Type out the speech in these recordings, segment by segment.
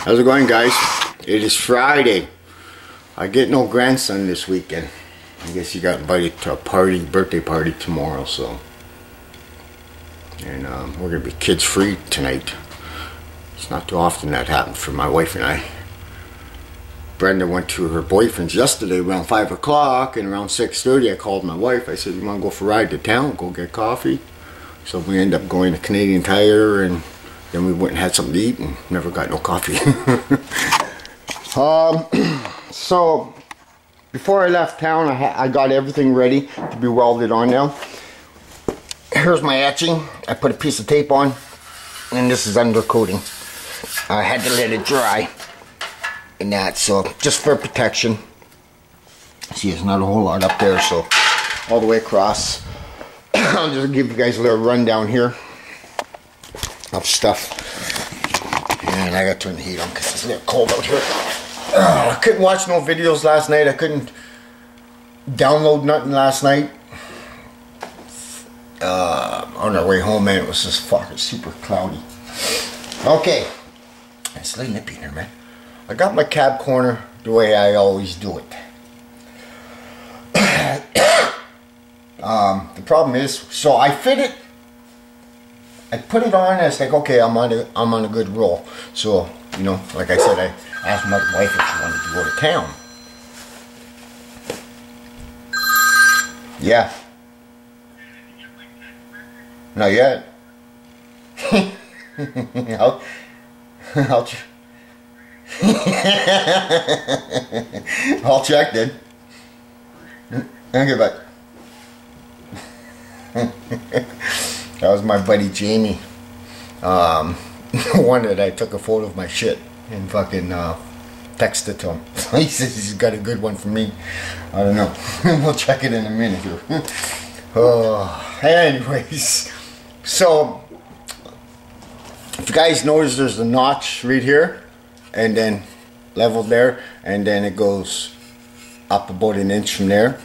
How's it going, guys? It is Friday. I get no grandson this weekend. I guess he got invited to a party, birthday party tomorrow, so. And we're gonna be kids free tonight. It's not too often that happens for my wife and I. Brenda went to her boyfriend's yesterday around 5 o'clock, and around 6:30 I called my wife. I said, "You want to go for a ride to town, go get coffee?" So we ended up going to Canadian Tire, and then we went and had something to eat and never got no coffee. So before I left town, I got everything ready to be welded on now. Here's my etching. I put a piece of tape on, and this is undercoating. I had to let it dry and that, so just for protection. See, there's not a whole lot up there, so all the way across. I'll just give you guys a little rundown here of stuff. And I gotta turn the heat on because it's a little cold out here. I couldn't watch no videos last night. I couldn't download nothing last night. On our way home, man, it was just fucking super cloudy. Okay, it's a little nippy in here, man. I got my cab corner the way I always do it. The problem is, so I fit it. I put it on, and it's like, okay, I'm on a good roll. So, you know, like I said, I asked my wife if she wanted to go to town. Yeah. Not yet. I'll check then. Okay, but that was my buddy Jamie. One that I took a photo of my shit and fucking texted to him. He says he's got a good one for me. I don't know. We'll check it in a minute here. Anyways, so if you guys notice, there's a notch right here, and then level there, and then it goes up about an inch from there.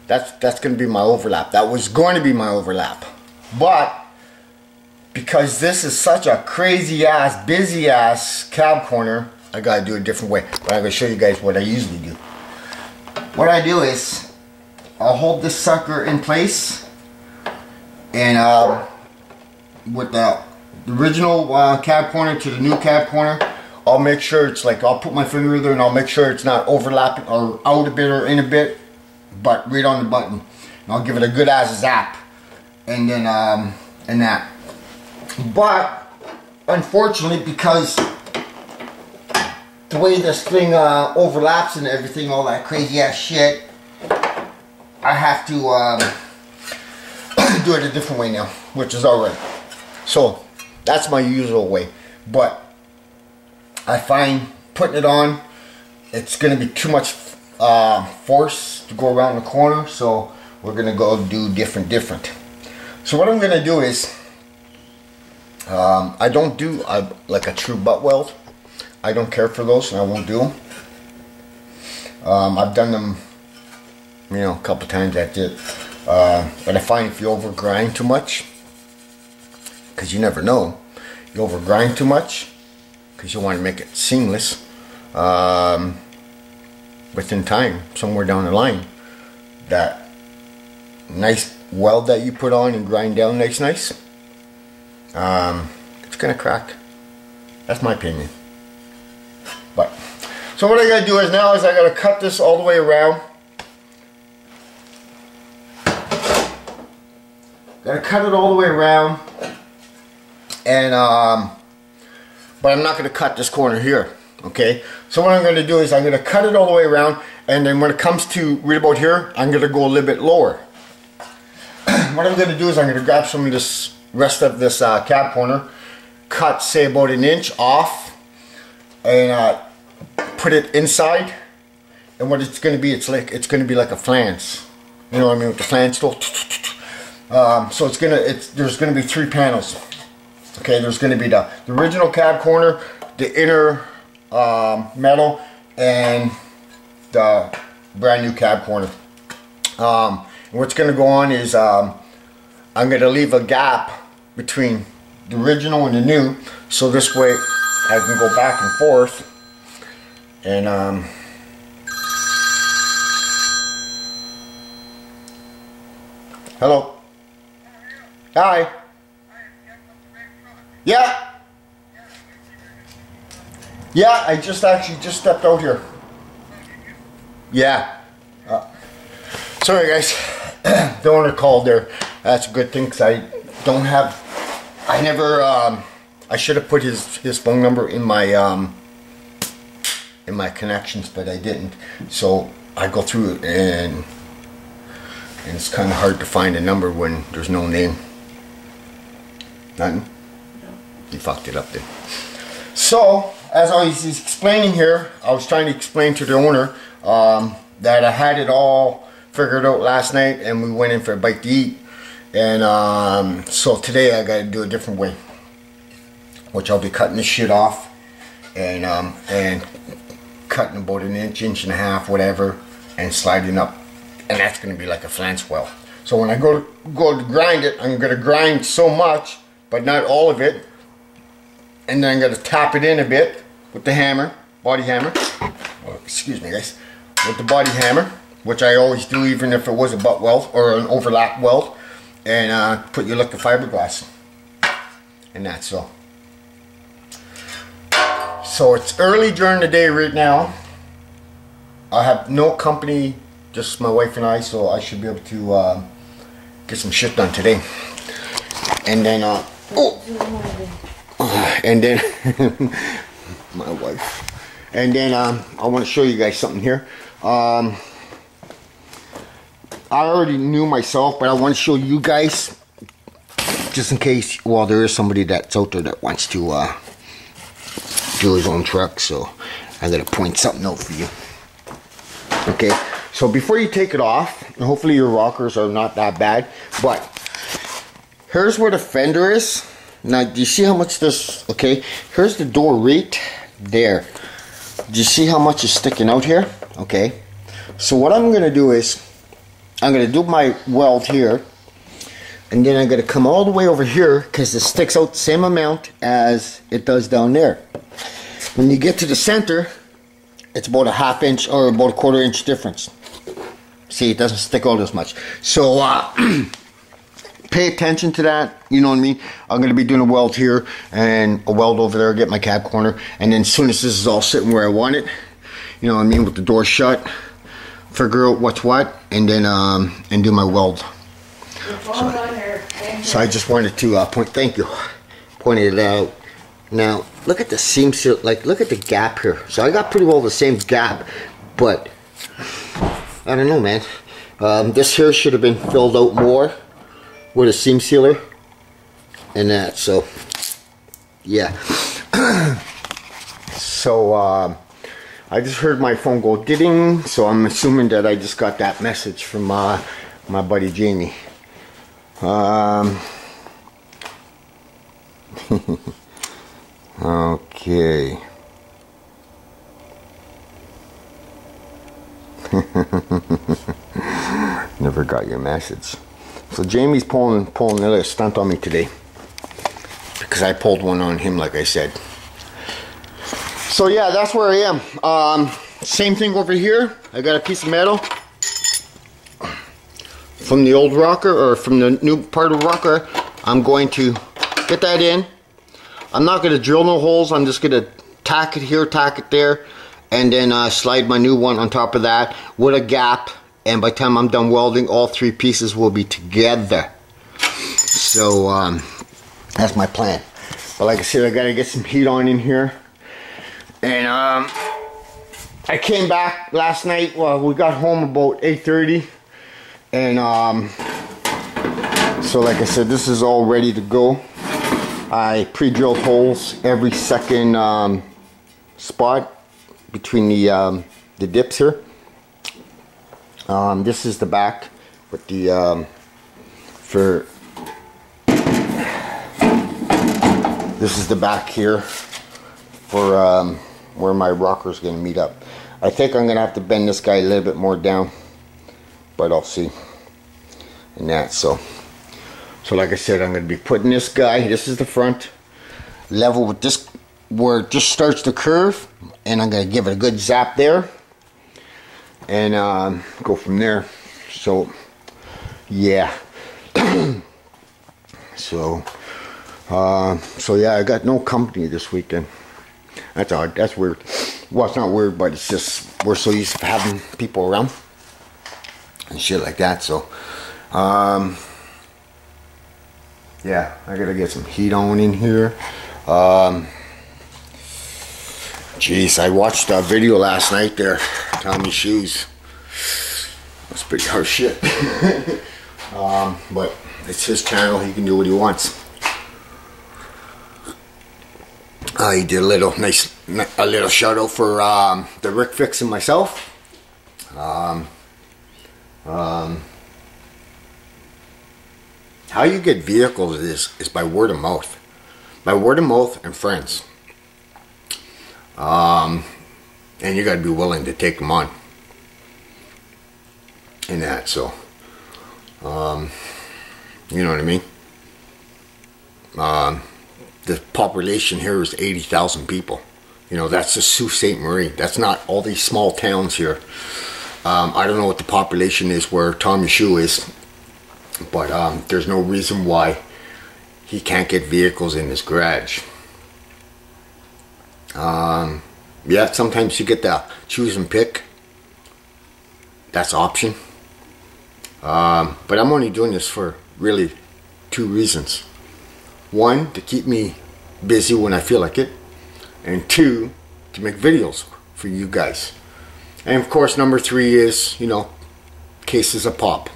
That's going to be my overlap. That was going to be my overlap, but because this is such a crazy ass, busy ass cab corner, I gotta do it a different way. But I'm gonna show you guys what I usually do. What I do is I'll hold this sucker in place, and with the original cab corner to the new cab corner, I'll make sure it's like, I'll put my finger there and I'll make sure it's not overlapping or out a bit or in a bit, but right on the button. And I'll give it a good ass zap, and then and that. But unfortunately, because the way this thing overlaps and everything, all that crazy ass shit, I have to do it a different way now, which is alright. So that's my usual way, but I find putting it on, it's going to be too much force to go around the corner, so we're going to go do different. So what I'm going to do is, I don't do like a true butt weld. I don't care for those, and I won't do them. I've done them, you know, a couple times. That's it. But I find if you over grind too much, because you never know, you over grind too much, because you want to make it seamless. Within time, somewhere down the line, that nice weld that you put on and grind down nice, it's gonna crack. That's my opinion. But so what I gotta do is now is I gotta cut this all the way around. Gotta cut it all the way around, and but I'm not gonna cut this corner here. Okay, so what I'm going to do is I'm going to cut it all the way around, and then when it comes to right about here, I'm going to go a little bit lower. What I'm going to do is I'm going to grab some of this rest of this cab corner, cut say about an inch off, and put it inside. And what it's going to be, it's going to be like a flange. You know what I mean, with the flange tool. So there's going to be 3 panels. Okay, there's going to be the original cab corner, the inner metal, and the brand new cab corner. What's going to go on is I'm going to leave a gap between the original and the new, so this way I can go back and forth. And hello. Hi. Yeah. Yeah, I just stepped out here. Yeah. Sorry guys. The owner called there. That's a good thing because I should have put his phone number in my connections, but I didn't. So I go through it and it's kind of hard to find a number when there's no name. Nothing? No. You fucked it up then. So, as I was explaining here, I was trying to explain to the owner that I had it all figured out last night and we went in for a bite to eat. And so today I got to do a different way, which I'll be cutting this shit off and cutting about an inch and a half, whatever, and sliding up. And that's going to be like a flange well. So when I go to grind it, I'm going to grind so much, but not all of it. And then I'm going to tap it in a bit with the hammer, body hammer. Oh, excuse me guys. With the body hammer, which I always do even if it was a butt weld or an overlap weld. And put your look of fiberglass. And that's so. So it's early during the day right now. I have no company, just my wife and I, so I should be able to get some shit done today. And then, and then, my wife. And then I want to show you guys something here. I already knew myself, but I want to show you guys, just in case, well, there is somebody that's out there that wants to do his own truck, so I'm going to point something out for you. Okay, so before you take it off, and hopefully your rockers are not that bad, but here's where the fender is. Now, do you see how much this, okay, here's the door right there. Do you see how much is sticking out here? Okay, so what I'm going to do is, I'm going to do my weld here, and then I'm going to come all the way over here because it sticks out the same amount as it does down there. When you get to the center, it's about a ½ inch or about a ¼ inch difference. See, it doesn't stick out as much. So pay attention to that, you know what I mean? I'm going to be doing a weld here and a weld over there, get my cab corner, and then as soon as this is all sitting where I want it, you know what I mean, with the door shut, figure out what's what, and then and do my weld. So I just wanted to point it out. Now look at the seam seal, like look at the gap here. So I got pretty well the same gap, but I don't know, man. This here should have been filled out more with a seam sealer and that. So yeah. So I just heard my phone go ding, so I'm assuming that I just got that message from my buddy Jamie. Okay. Never got your message. So Jamie's pulling another stunt on me today because I pulled one on him, like I said. So yeah, that's where I am. Same thing over here. I got a piece of metal from the old rocker, or from the new part of the rocker. I'm going to get that in. I'm not going to drill no holes. I'm just going to tack it here, tack it there, and then slide my new one on top of that with a gap. And by the time I'm done welding, all three pieces will be together. So that's my plan. But like I said, I got to get some heat on in here. And I came back last night. Well, we got home about 8:30, and so like I said, this is all ready to go. I pre-drilled holes every second spot between the dips here. This is the back with the this is the back here for where my rocker is going to meet up. I think I'm going to have to bend this guy a little bit more down, but I'll see. And that, so like I said, I'm going to be putting this guy, this is the front, level with this where it just starts to curve, and I'm gonna give it a good zap there, and go from there. So yeah. So yeah, I got no company this weekend. That's odd. That's weird. Well, it's not weird, but it's just we're so used to having people around and shit like that. So yeah, I gotta get some heat on in here. Jeez, I watched a video last night there, Tommy's shoes. That's pretty harsh shit. But it's his channel, he can do what he wants. He did a little shout out for the Rick Fix and myself. How you get vehicles is by word of mouth. By word of mouth and friends. And you gotta be willing to take them on. And that, so you know what I mean? The population here is 80,000 people. You know, that's just Sault Ste. Marie. That's not all these small towns here. I don't know what the population is where Tommy Shoe is, but there's no reason why he can't get vehicles in his garage. Yeah, sometimes you get to choose and pick. That's option. But I'm only doing this for really 2 reasons. 1, to keep me busy when I feel like it, and 2, to make videos for you guys. And of course, number 3 is, you know, cases of pop.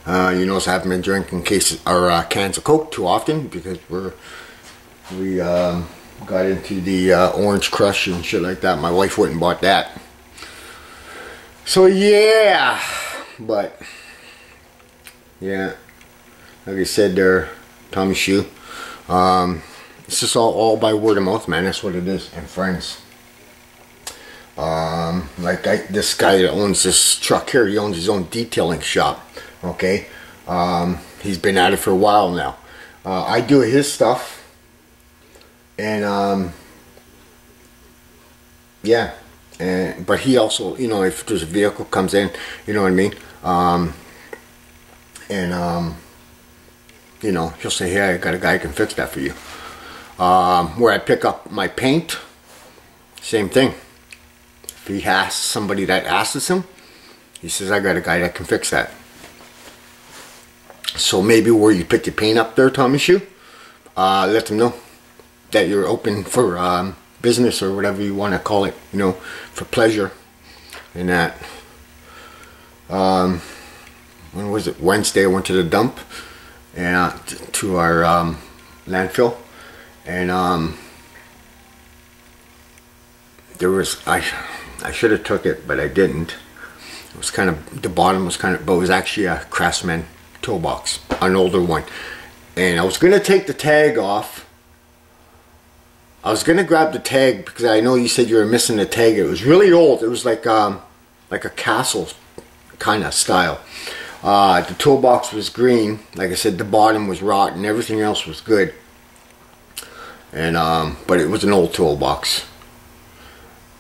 You notice I haven't been drinking cases or cans of Coke too often because we got into the Orange Crush and shit like that. My wife went and bought that. So yeah, but yeah, like I said there, Tommy Shoe. It's just all by word of mouth, man. That's what it is, and friends. Like this guy that owns this truck here, he owns his own detailing shop. Okay, he's been at it for a while now. I do his stuff, and yeah. But he also, you know, if there's a vehicle comes in, you know what I mean, you know, he'll say, hey, I got a guy who can fix that for you. Where I pick up my paint, same thing. If he has somebody that asks him, he says, I got a guy that can fix that. So maybe where you pick your paint up there, Tommy Shoe, let them know that you're open for business or whatever you want to call it, you know, for pleasure. And that when was it, Wednesday, I went to the dump and to our landfill, and there was, I should have took it, but I didn't. It was kind of, the bottom was kind of, but it was actually a Craftsman toolbox, an older one, and I was gonna take the tag off. I was gonna grab the tag because I know you said you were missing the tag. It was really old. It was like a castle kind of style. The toolbox was green. Like I said, the bottom was rotten. Everything else was good. And but it was an old toolbox.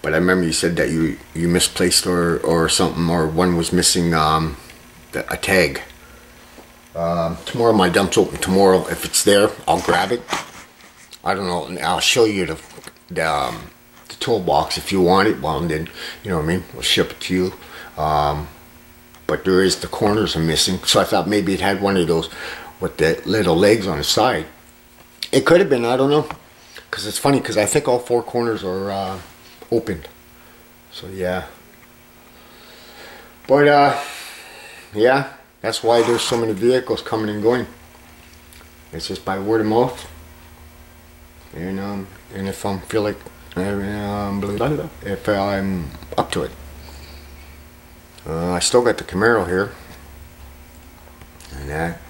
But I remember you said that you misplaced or something, or one was missing a tag. Tomorrow my dump's open tomorrow. If it's there, I'll grab it. I don't know, and I'll show you the toolbox if you want it. Well, and then, you know what I mean, we'll ship it to you. But there is, the corners are missing, so I thought maybe it had one of those with the little legs on the side. It could have been, I don't know, because it's funny, because I think all 4 corners are opened. So yeah, but yeah, that's why there's so many vehicles coming and going. It's just by word of mouth. And if I feel like, if I'm up to it. I still got the Camaro here. And that.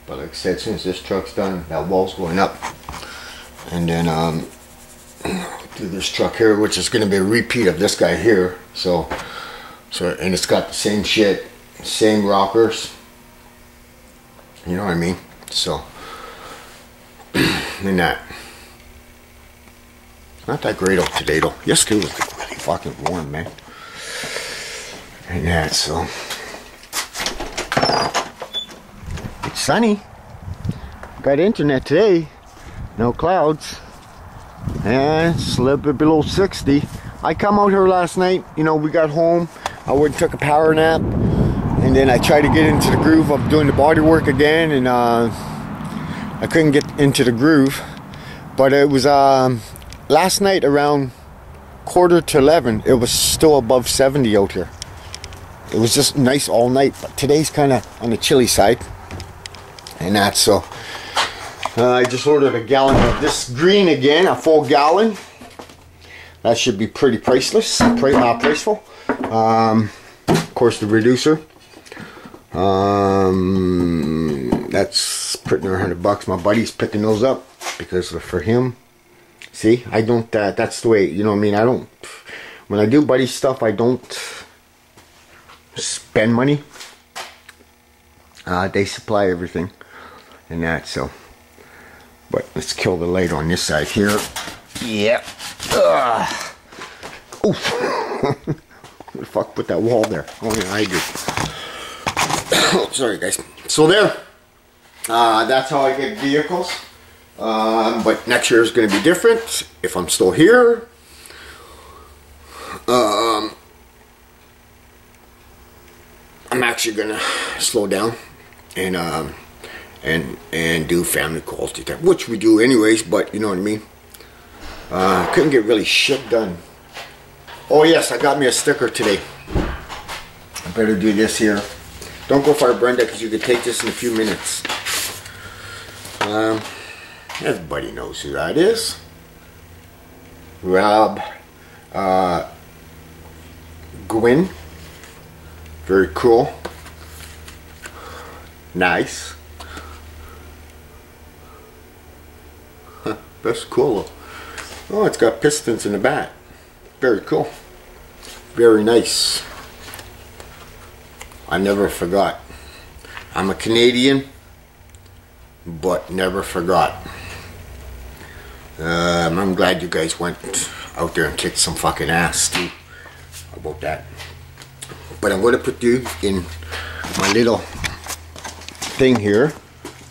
But like I said, as soon as this truck's done, that wall's going up. And then do this truck here, which is going to be a repeat of this guy here. So and it's got the same shit, same rockers. You know what I mean? So And that. Not that great out today though. Yesterday was like really fucking warm, man. And that, so. It's sunny. Got internet today. No clouds. And it's a little bit below 60. I come out here last night, you know, we got home. I went and took a power nap. And then I tried to get into the groove of doing the body work again. And I couldn't get into the groove. But it was last night around 11:45. It was still above 70 out here. It was just nice all night. But today's kind of on the chilly side. And that's so. I just ordered a gallon of this green again, a full gallon. That should be pretty priceless, priceful. Of course, the reducer. That's pretty near $100. My buddy's picking those up because they're for him. See, I don't. That's the way, you know what I mean. I don't. When I do buddy stuff, I don't spend money. They supply everything, and that so. But let's kill the light on this side here. Yeah. Oof. Who the fuck put that wall there? Oh yeah, I do. Sorry guys. So there. That's how I get vehicles. But next year is going to be different. If I'm still here. I'm actually going to slow down. And do family quality time, which we do anyways, but you know what I mean. Couldn't get really shit done. Oh yes, I got me a sticker today. I better do this here. Don't go far, Brenda, because you could take this in a few minutes. Everybody knows who that is. Rob Gwynn. Very cool. Nice. That's cool. Oh, it's got pistons in the back. Very cool. Very nice. I never forgot. I'm a Canadian, but never forgot. I'm glad you guys went out there and kicked some fucking ass too. How about that? But I'm going to put you in my little thing here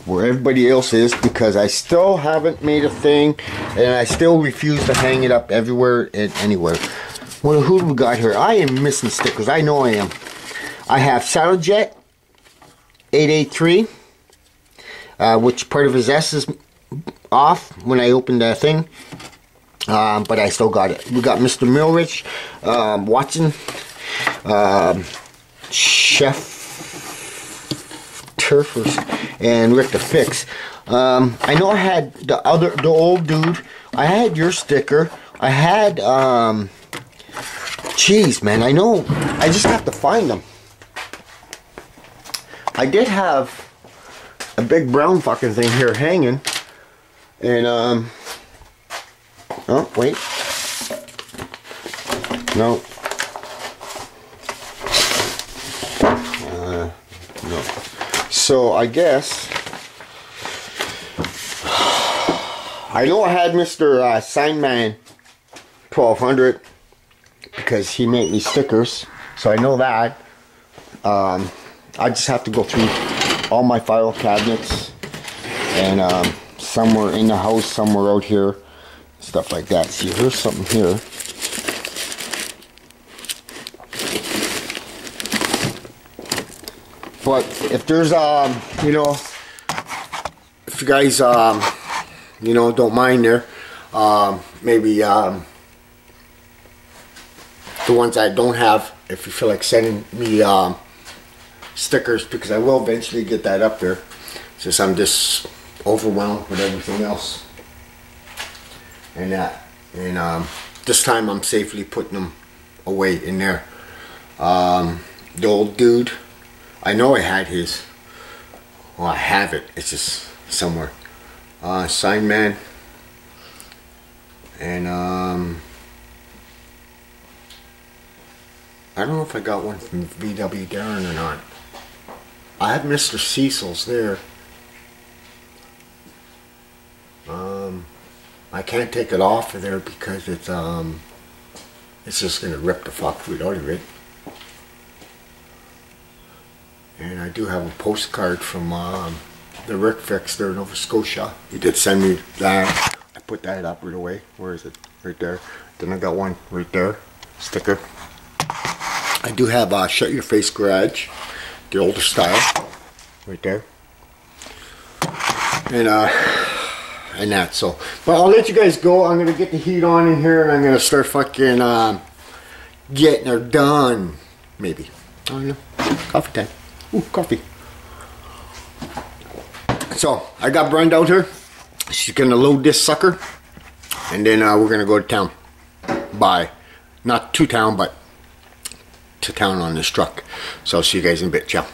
where everybody else is, because I still haven't made a thing and I still refuse to hang it up everywhere and anywhere. Well, who do we got here? I am missing stickers. I know I am. I have Saddlejet 883, which part of his S is off when I opened that thing, but I still got it. We got Mr. Milrich, Watson, Chef Turfers, and Rick the Fix. I know I had the old dude. I had your sticker. I had jeez, man, I know. I just have to find them. I did have a big brown fucking thing here hanging, and oh wait, no. No. So I guess I know I had Mr. Signman 1200 because he made me stickers, so I know that. I just have to go through all my file cabinets and somewhere in the house, somewhere out here, stuff like that. See, here's something here. But if there's you know, if you guys you know, don't mind there, maybe the ones I don't have, if you feel like sending me stickers, because I will eventually get that up there, since I'm just overwhelmed with everything else and that. And this time I'm safely putting them away in there. The old dude, I know I had his. Well, I have it. It's just somewhere. Signman. And I don't know if I got one from VW Darren or not. I have Mr. Cecil's there. I can't take it off of there because it's just gonna rip the fox out of it. And I do have a postcard from the Rick Fix there in Nova Scotia. He did send me that. I put that up right away. Where is it? Right there. Then I got one right there. Sticker. I do have Shut Your Face Garage, the older style, right there. And that, so. But I'll let you guys go. I'm gonna get the heat on in here and I'm gonna start fucking getting her done. Maybe. I don't know. Coffee time. Ooh, coffee. So, I got Brenda out here. She's gonna load this sucker. And then we're gonna go to town. Bye. Not to town, but to town on this truck. So I'll see you guys in a bit. Ciao.